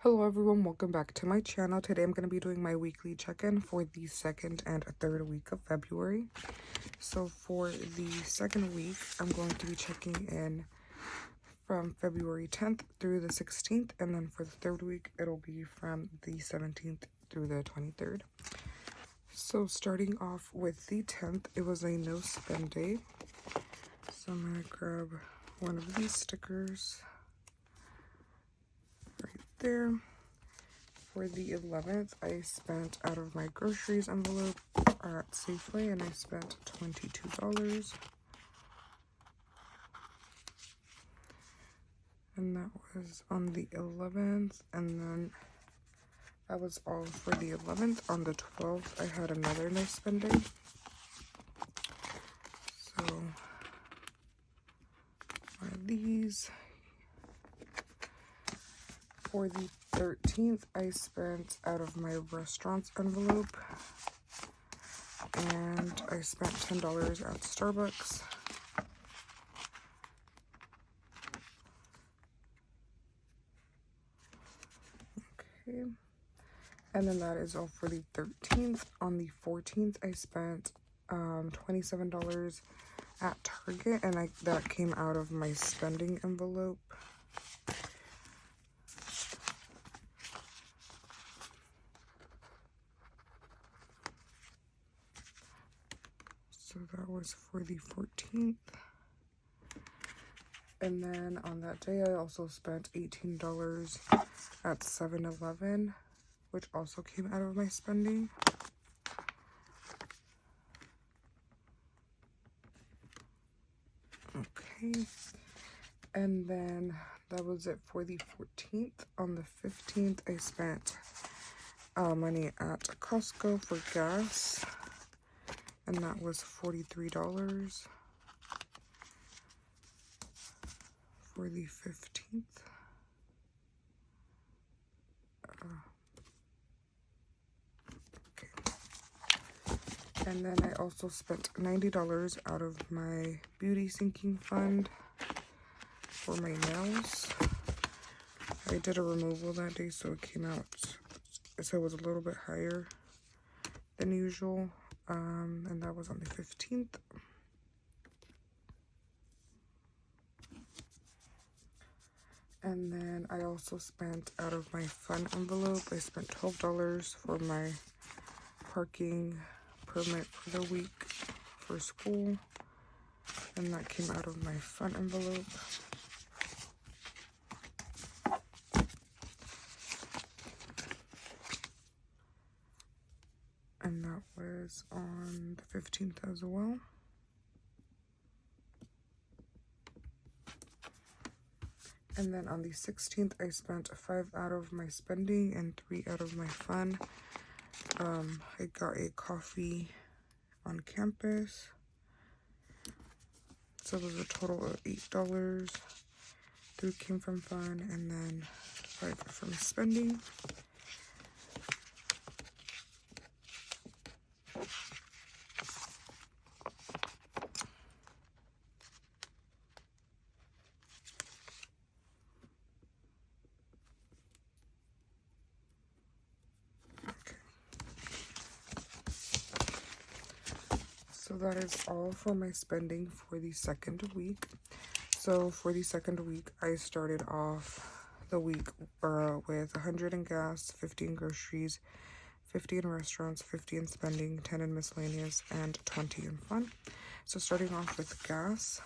Hello everyone, welcome back to my channel. Today I'm going to be doing my weekly check-in for the second and third week of February. So for the second week, I'm going to be checking in from February 10th through the 16th, and then for the third week, it'll be from the 17th through the 23rd. So starting off with the 10th, it was a no spend day. So I'm going to grab one of these stickers right there. For the 11th, I spent out of my groceries envelope at Safeway, and I spent $22. And that was on the 11th, and then that was all for the 11th. On the 12th, I had another no spending. So, one of these. For the 13th, I spent out of my restaurants envelope, and I spent $10 at Starbucks. Okay, and then that is all for the 13th. On the 14th, I spent $27 at Target, and that came out of my spending envelope. So that was for the 14th. And then on that day, I also spent $18 at 7-Eleven, which also came out of my spending. Okay. And then that was it for the 14th. On the 15th, I spent money at Costco for gas, and that was $43 for the 15th. Okay. And then I also spent $90 out of my beauty sinking fund for my nails. I did a removal that day, so it came out, so it was a little bit higher than usual. And that was on the 15th. And then I also spent out of my fun envelope, I spent $12 for my parking permit for the week for school, and that came out of my fun envelope. And that was on the 15th as well. And then on the 16th, I spent 5 out of my spending and 3 out of my fun. I got a coffee on campus. So it was a total of $8. 3 came from fun, and then 5 from spending. So that is all for my spending for the second week. So for the second week, I started off the week with 100 in gas, 50 in groceries, 50 in restaurants, 50 in spending, 10 in miscellaneous, and 20 in fun. So starting off with gas,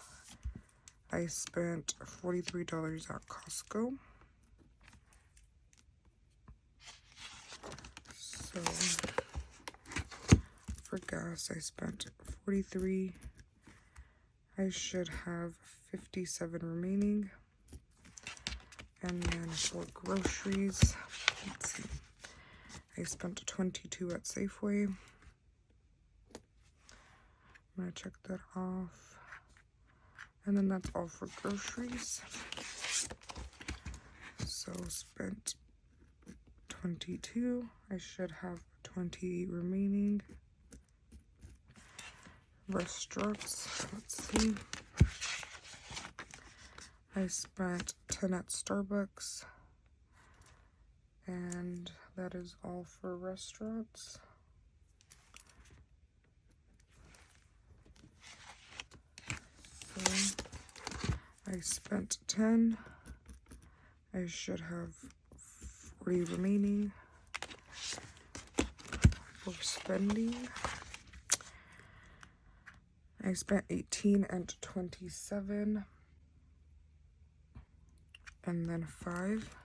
I spent $43 at Costco. So for gas, I spent 43. I should have 57 remaining. And then for groceries, let's see, I spent 22 at Safeway. I'm gonna check that off. And then that's all for groceries. So spent 22. I should have 28 remaining. Restaurants, let's see. I spent 10 at Starbucks. And that is all for restaurants. So I spent 10. I should have 40 remaining for spending. I spent 18 and 27. And then 5.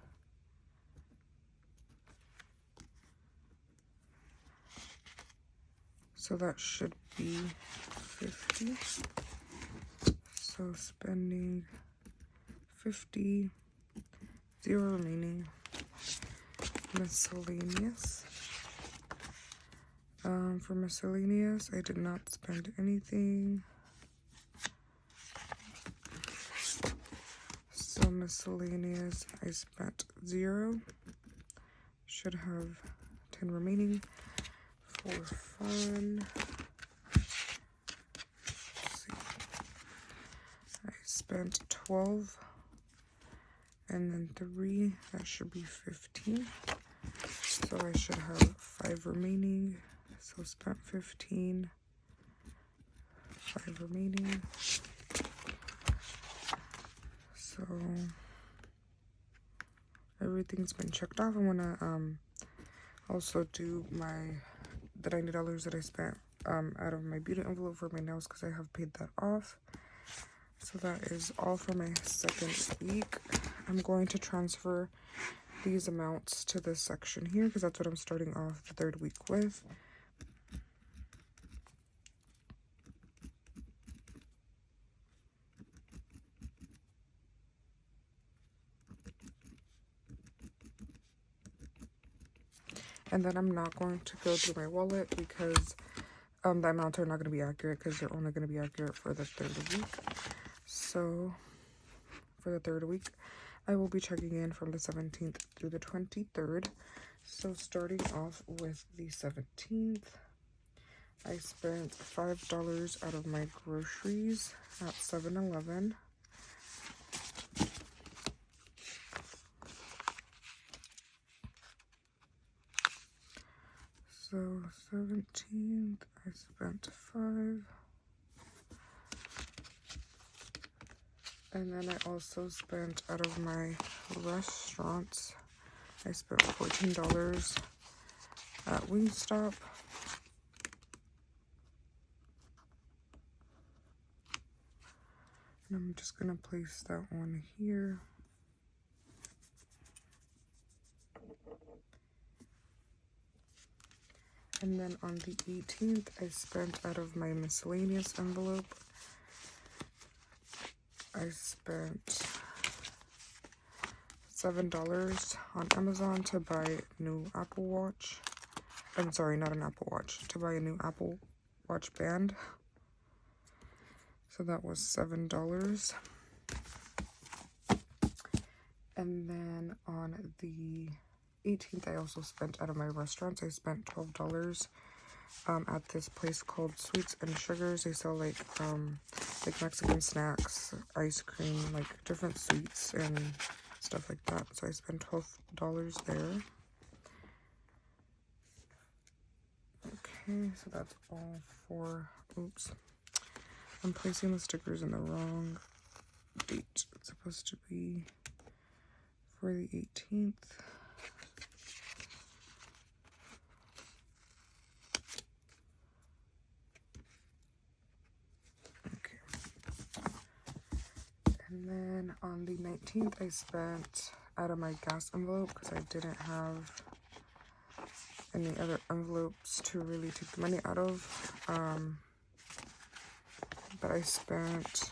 So that should be 50. So spending 50, 0 remaining. Miscellaneous. For miscellaneous, I did not spend anything. So miscellaneous, I spent 0. Should have 10 remaining. For fun, let's see. I spent 12. And then 3, that should be 15. So I should have 5 remaining. So spent 15, 5 remaining. So everything's been checked off. I'm gonna also do the $90 that I spent out of my beauty envelope for my nails because I have paid that off. So that is all for my second week. I'm going to transfer these amounts to this section here because that's what I'm starting off the third week with. And then I'm not going to go through my wallet because the amounts are not going to be accurate because they're only going to be accurate for the third week. So for the third week, I will be checking in from the 17th through the 23rd. So starting off with the 17th, I spent $5 out of my groceries at 7-Eleven. So 17th, I spent 5. And then I also spent out of my restaurants, I spent $14 at Wingstop. And I'm just gonna place that one here. And then on the 18th, I spent out of my miscellaneous envelope, I spent $7 on Amazon to buy a new Apple Watch. I'm sorry, not an Apple Watch, to buy a new Apple Watch band. So that was $7. And then on the 18th, I also spent out of my restaurants. I spent $12 at this place called Sweets and Sugars. They sell like Mexican snacks, ice cream, like different sweets and stuff like that. So I spent $12 there. Okay, so that's all for, oops, I'm placing the stickers in the wrong date. It's supposed to be for the 18th. And then on the 19th, I spent out of my gas envelope because I didn't have any other envelopes to really take the money out of. But I spent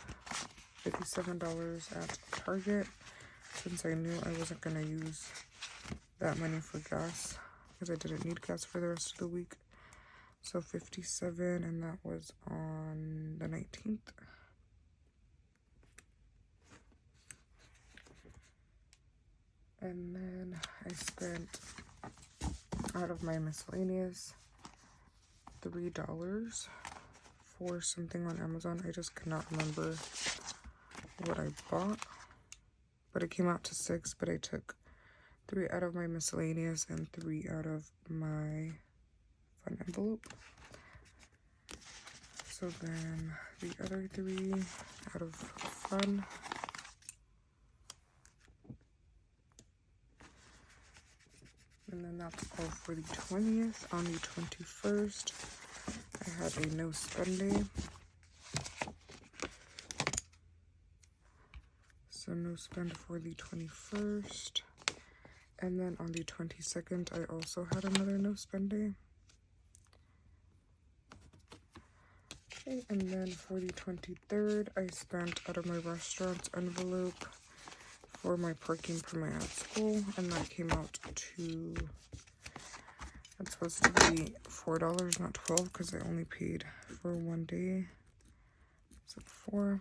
$57 at Target since I knew I wasn't going to use that money for gas because I didn't need gas for the rest of the week. So 57, and that was on the 19th. And then I spent out of my miscellaneous $3 for something on Amazon. I just cannot remember what I bought, but it came out to $6, but I took 3 out of my miscellaneous, and 3 out of my fun envelope. So then the other 3 out of fun. And then that's all for the 20th. On the 21st, I had a no spend day. So no spend for the 21st. And then on the 22nd, I also had another no spend day. Okay, and then for the 23rd, I spent out of my restaurant's envelope for my parking permit at school, and that came out to, it's supposed to be $4, not $12, because I only paid for 1 day. So 4.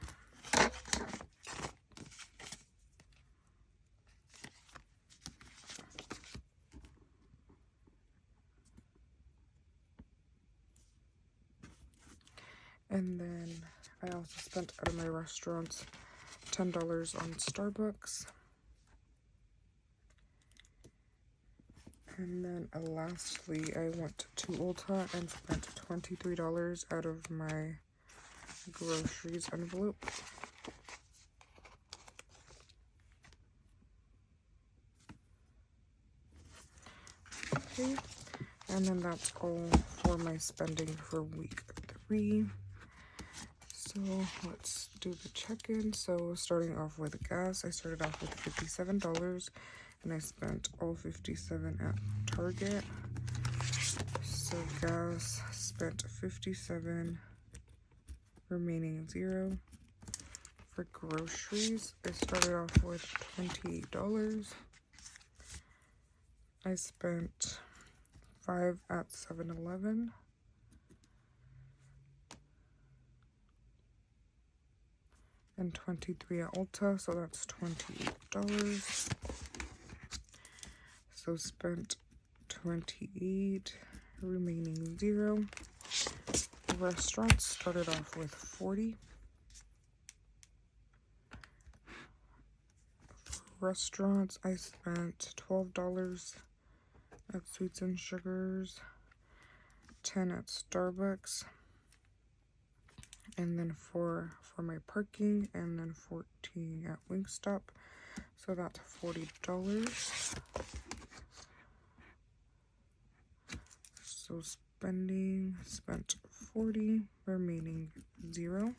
And then I also spent out of my restaurants $10 on Starbucks. And then lastly, I went to Ulta and spent $23 out of my groceries envelope. Okay, and then that's all for my spending for week 3. So let's do the check-in. So starting off with gas, I started off with $57, and I spent all $57 at Target. So gas, spent $57, remaining $0. For groceries, I started off with $28. I spent $5 at 7-Eleven. And $23 at Ulta, so that's $28. So spent $28, remaining $0. Restaurants started off with $40. For restaurants, I spent $12 at Sweets and Sugars, $10 at Starbucks, and then for my parking, and then $14 at Wingstop, so that's $40. So spent $40, remaining $0.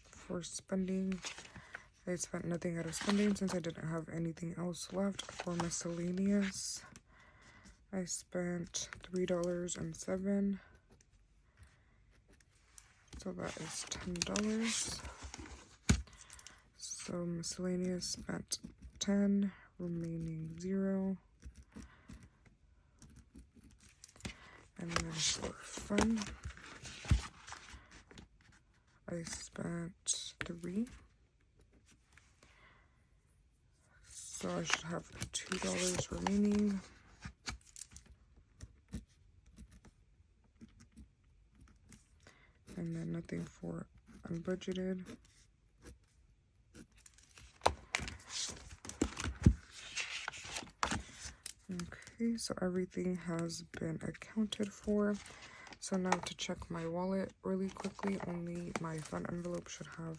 For spending, I spent nothing out of spending since I didn't have anything else left. For miscellaneous, I spent $3.07. So that is $10. So miscellaneous spent $10, remaining $0. And then for fun, I spent $3. So I should have $2 remaining. And then nothing for unbudgeted. Okay, so everything has been accounted for. So now to check my wallet really quickly, only my fun envelope should have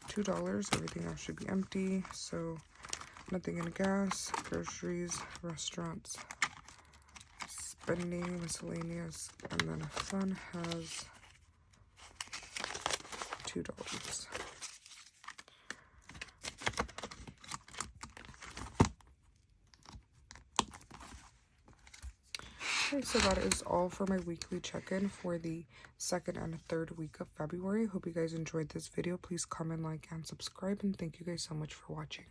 $2. Everything else should be empty. So nothing in gas, groceries, restaurants, spending, miscellaneous, and then fun has $2. Okay, so that is all for my weekly check-in for the 2nd and 3rd week of February. Hope you guys enjoyed this video. Please comment, like, and subscribe, and thank you guys so much for watching.